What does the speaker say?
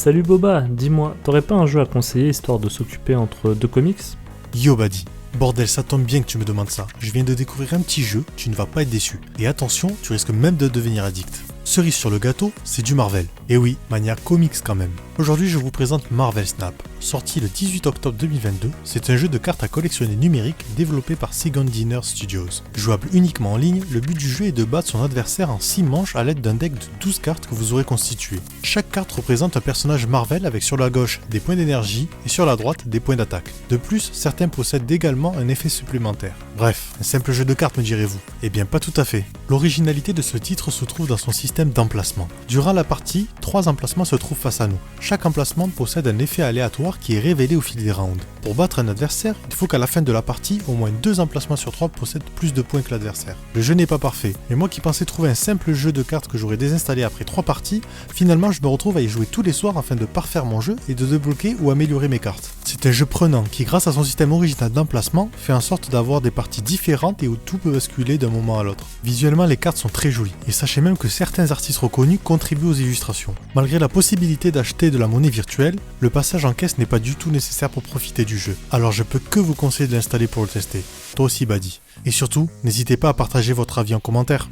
Salut Boba, dis-moi, t'aurais pas un jeu à conseiller histoire de s'occuper entre deux comics? Yo Badi, bordel, ça tombe bien que tu me demandes ça. Je viens de découvrir un petit jeu, tu ne vas pas être déçu. Et attention, tu risques même de devenir addict. Cerise sur le gâteau, c'est du Marvel. Et oui, manière comics quand même. Aujourd'hui, je vous présente Marvel Snap. Sorti le 18 octobre 2022, c'est un jeu de cartes à collectionner numérique développé par Second Dinner Studios. Jouable uniquement en ligne, le but du jeu est de battre son adversaire en 6 manches à l'aide d'un deck de 12 cartes que vous aurez constitué. Chaque carte représente un personnage Marvel avec sur la gauche des points d'énergie et sur la droite des points d'attaque. De plus, certains possèdent également un effet supplémentaire. Bref, un simple jeu de cartes me direz-vous. Eh bien pas tout à fait. L'originalité de ce titre se trouve dans son système d'emplacement. Durant la partie, 3 emplacements se trouvent face à nous. Chaque emplacement possède un effet aléatoire qui est révélé au fil des rounds. Pour battre un adversaire, il faut qu'à la fin de la partie, au moins 2 emplacements sur 3 possèdent plus de points que l'adversaire. Le jeu n'est pas parfait, mais moi qui pensais trouver un simple jeu de cartes que j'aurais désinstallé après 3 parties, finalement je me retrouve à y jouer tous les soirs afin de parfaire mon jeu et de débloquer ou améliorer mes cartes. C'est un jeu prenant qui, grâce à son système original d'emplacement, fait en sorte d'avoir des parties différentes et où tout peut basculer d'un moment à l'autre. Visuellement, les cartes sont très jolies, et sachez même que certains artistes reconnus contribuent aux illustrations. Malgré la possibilité d'acheter de la monnaie virtuelle, le passage en caisse n'est pas du tout nécessaire pour profiter du jeu. Alors je peux que vous conseiller de l'installer pour le tester. Toi aussi Badi. Et surtout, n'hésitez pas à partager votre avis en commentaire.